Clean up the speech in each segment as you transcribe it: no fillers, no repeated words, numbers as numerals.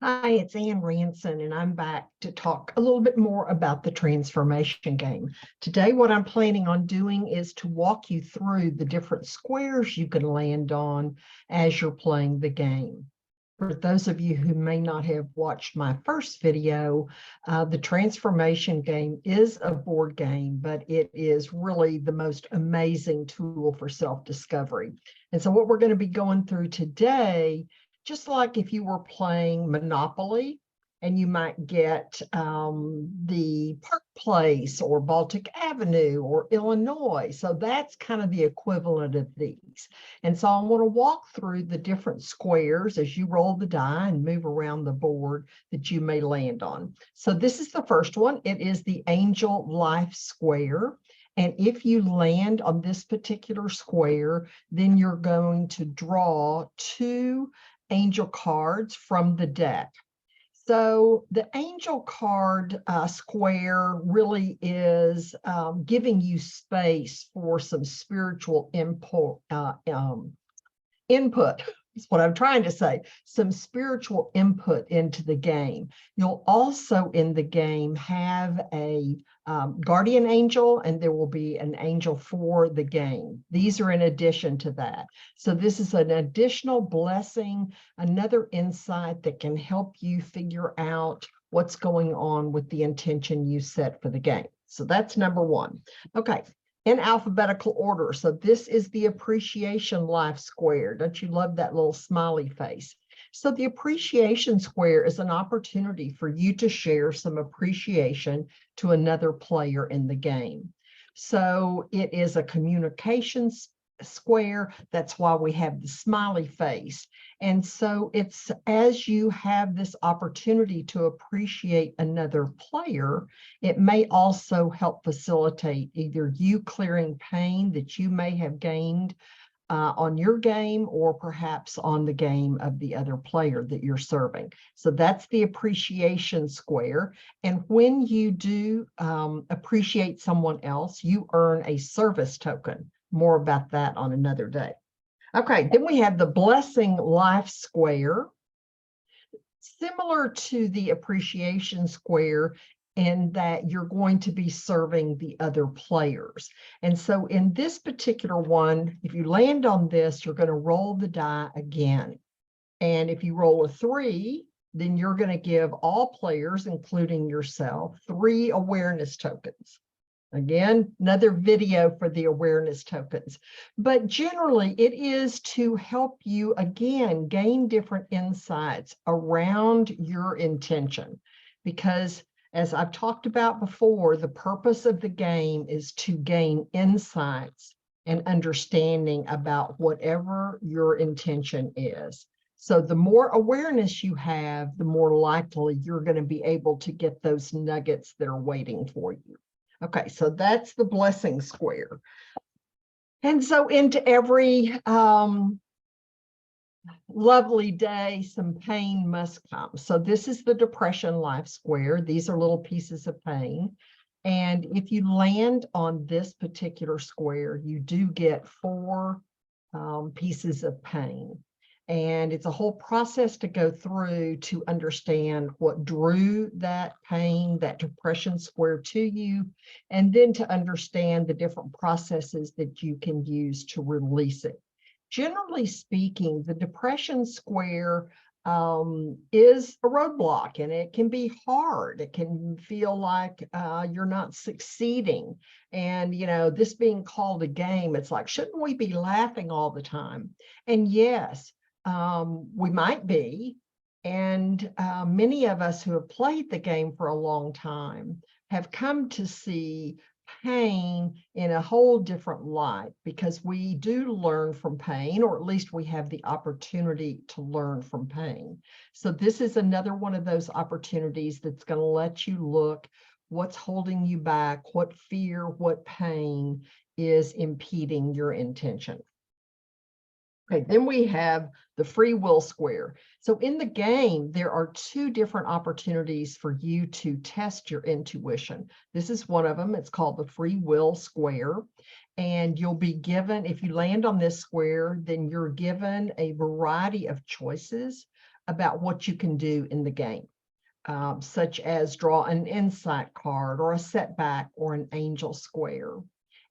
Hi, it's Ranson, and I'm back to talk a little bit more about the transformation game. Today, what I'm planning on doing is to walk you through the different squares you can land on as you're playing the game. For those of you who may not have watched my first video, the transformation game is a board game, but it is really the most amazing tool for self-discovery. And so what we're going to be going through today, just like if you were playing Monopoly, and you might get the Park Place or Baltic Avenue or Illinois. So that's kind of the equivalent of these. And so I want to walk through the different squares as you roll the die and move around the board that you may land on. So this is the first one. It is the Angel Life Square. And if you land on this particular square, then you're going to draw two angel cards from the deck. So the angel card square really is giving you space for some spiritual input. Is what I'm trying to say, some spiritual input into the game. You'll also in the game have a guardian angel, and there will be an angel for the game. These are in addition to that. So this is an additional blessing, another insight that can help you figure out what's going on with the intention you set for the game. So that's number one. Okay. In alphabetical order. So this is the appreciation life square. Don't you love that little smiley face? So the appreciation square is an opportunity for you to share some appreciation to another player in the game. So it is a communications square. That's why we have the smiley face. And so it's as you have this opportunity to appreciate another player, it may also help facilitate either you clearing pain that you may have gained on your game or perhaps on the game of the other player that you're serving. So that's the appreciation square. And when you do appreciate someone else, you earn a service token. More about that on another day. Okay, then we have the blessing life square. Similar to the appreciation square in that you're going to be serving the other players. And so in this particular one, if you land on this, you're going to roll the die again. And if you roll a 3, then you're going to give all players, including yourself, 3 awareness tokens. Again, another video for the awareness tokens. But generally, it is to help you, again, gain different insights around your intention. Because as I've talked about before, the purpose of the game is to gain insights and understanding about whatever your intention is. So the more awareness you have, the more likely you're going to be able to get those nuggets that are waiting for you. Okay, so that's the blessing square. And so into every lovely day, some pain must come. So this is the depression life square. These are little pieces of pain. And if you land on this particular square, you do get 4 pieces of pain. And it's a whole process to go through to understand what drew that pain, that depression square to you, and then to understand the different processes that you can use to release it. Generally speaking, the depression square is a roadblock, and it can be hard. It can feel like you're not succeeding. And, you know, this being called a game, it's like, shouldn't we be laughing all the time? And yes, we might be. And many of us who have played the game for a long time have come to see pain in a whole different light, because we do learn from pain, or at least we have the opportunity to learn from pain. So this is another one of those opportunities that's going to let you look what's holding you back, what fear, what pain is impeding your intention. Okay, then we have the free will square. So in the game, there are 2 different opportunities for you to test your intuition. This is one of them. It's called the free will square. And you'll be given, if you land on this square, then you're given a variety of choices about what you can do in the game, such as draw an insight card or a setback or an angel square.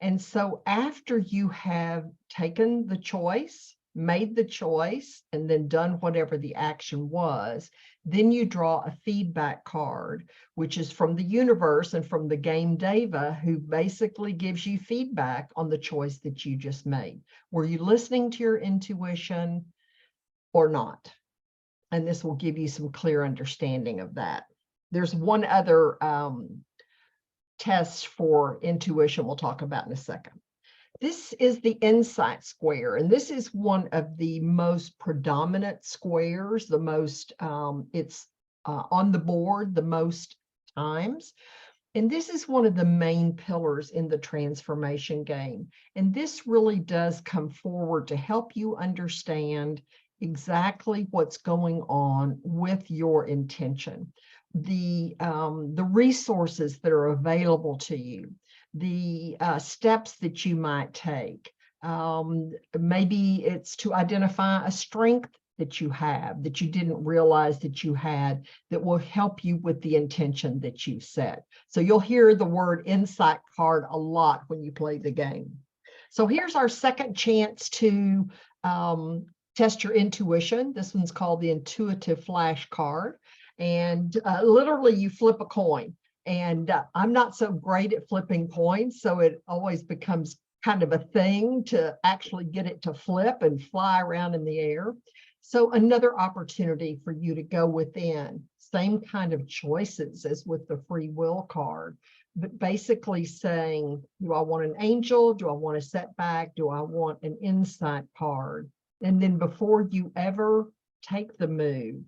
And so after you have taken the choice, made the choice, and then done whatever the action was, then you draw a feedback card, which is from the universe and from the game Deva, who basically gives you feedback on the choice that you just made. Were you listening to your intuition or not? And this will give you some clear understanding of that. There's one other test for intuition we'll talk about in a second. This is the insight square, and this is one of the most predominant squares, the most, it's on the board the most times. And this is one of the main pillars in the transformation game. And this really does come forward to help you understand exactly what's going on with your intention, the resources that are available to you, the steps that you might take. Maybe it's to identify a strength that you have that you didn't realize that you had that will help you with the intention that you set. So you'll hear the word insight card a lot when you play the game. So here's our second chance to test your intuition. This one's called the intuitive flash card. And literally you flip a coin. And I'm not so great at flipping coins, so it always becomes kind of a thing to actually get it to flip and fly around in the air. So another opportunity for you to go within, same kind of choices as with the free will card, but basically saying, do I want an angel? Do I want a setback? Do I want an insight card? And then before you ever take the move,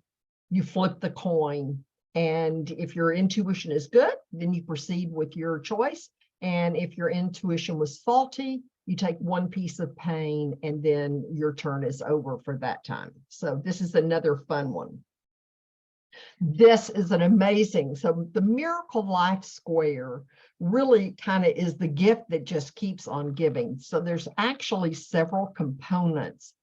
you flip the coin. And if your intuition is good, then you proceed with your choice. And if your intuition was faulty, you take one piece of pain and then your turn is over for that time. So this is another fun one. This is an amazing, so the Miracle Life Square really kind of is the gift that just keeps on giving. So there's actually several components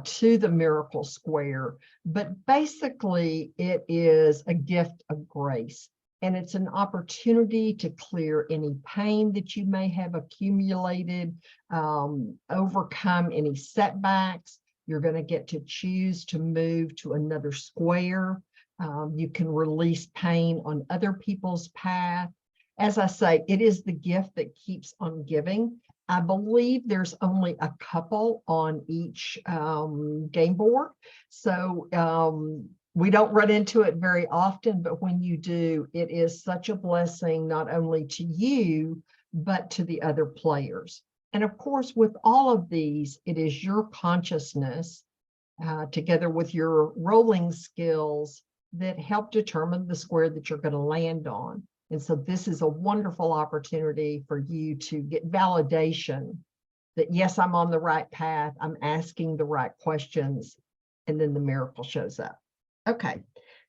to the Miracle Square, but basically it is a gift of grace. And it's an opportunity to clear any pain that you may have accumulated, overcome any setbacks. You're going to get to choose to move to another square. You can release pain on other people's path. As I say, it is the gift that keeps on giving. I believe there's only a couple on each game board. So we don't run into it very often, but when you do, it is such a blessing, not only to you, but to the other players. And of course, with all of these, it is your consciousness together with your rolling skills that help determine the square that you're going to land on. And so this is a wonderful opportunity for you to get validation that, yes, I'm on the right path. I'm asking the right questions. And then the miracle shows up. Okay.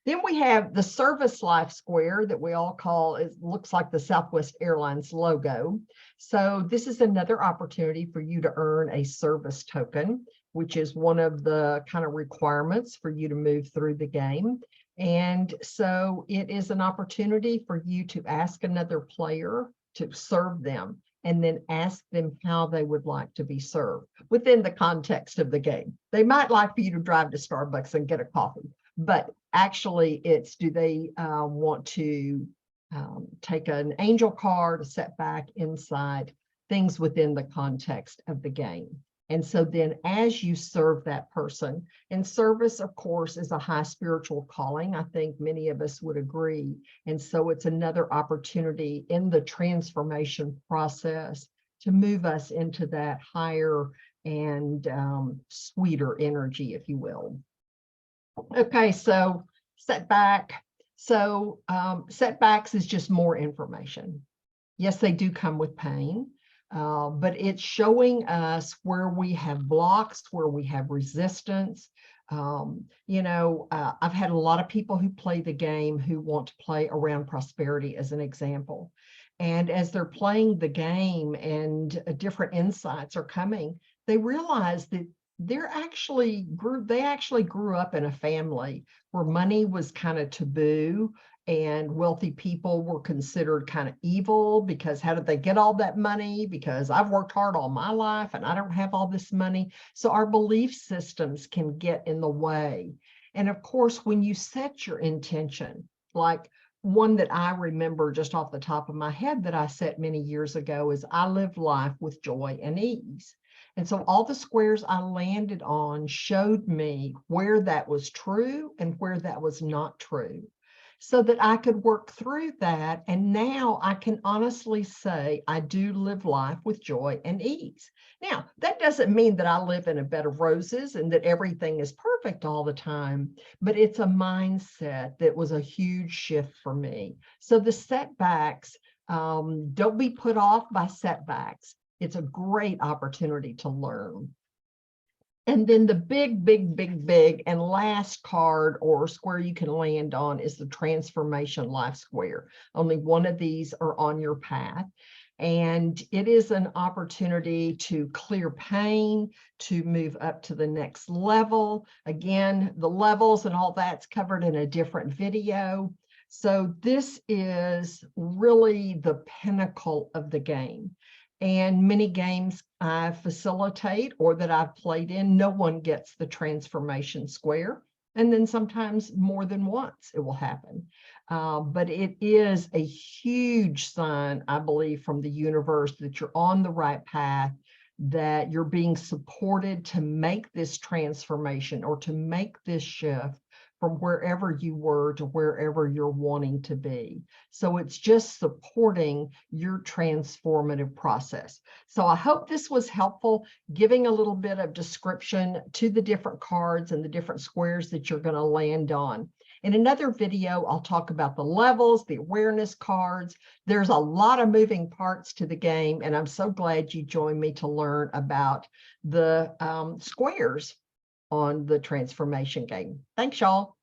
Then we have the Service Life Square that we all call, it looks like the Southwest Airlines logo. So this is another opportunity for you to earn a service token, which is one of the kind of requirements for you to move through the game. And so it is an opportunity for you to ask another player to serve them and then ask them how they would like to be served within the context of the game. They might like for you to drive to Starbucks and get a coffee, but actually it's, do they want to take an angel card, a setback, insight, things within the context of the game. And so then as you serve that person, and service, of course, is a high spiritual calling. I think many of us would agree. And so it's another opportunity in the transformation process to move us into that higher and sweeter energy, if you will. Okay, so setback. So setbacks is just more information. Yes, they do come with pain. But it's showing us where we have blocks, where we have resistance. I've had a lot of people who play the game who want to play around prosperity as an example. And as they're playing the game and different insights are coming, they realize that they actually grew up in a family where money was kind of taboo, and wealthy people were considered kind of evil because how did they get all that money? Because I've worked hard all my life and I don't have all this money. So our belief systems can get in the way. And of course, when you set your intention, like one that I remember just off the top of my head that I set many years ago is I live life with joy and ease. And so all the squares I landed on showed me where that was true and where that was not true, so that I could work through that. And now I can honestly say I do live life with joy and ease. Now, that doesn't mean that I live in a bed of roses and that everything is perfect all the time, but it's a mindset that was a huge shift for me. So the setbacks, don't be put off by setbacks. It's a great opportunity to learn. And then the big, and last card or square you can land on is the Transformation Life Square. Only one of these are on your path. And it is an opportunity to clear pain, to move up to the next level. Again, the levels and all that's covered in a different video. So this is really the pinnacle of the game. And many games I facilitate or that I've played in, no one gets the transformation square. And then sometimes more than once it will happen. But it is a huge sign, I believe, from the universe that you're on the right path, that you're being supported to make this transformation or to make this shift from wherever you were to wherever you're wanting to be. So it's just supporting your transformative process. So I hope this was helpful, giving a little bit of description to the different cards and the different squares that you're going to land on. In another video, I'll talk about the levels, the awareness cards. There's a lot of moving parts to the game, and I'm so glad you joined me to learn about the squares on the transformation game. Thanks, y'all.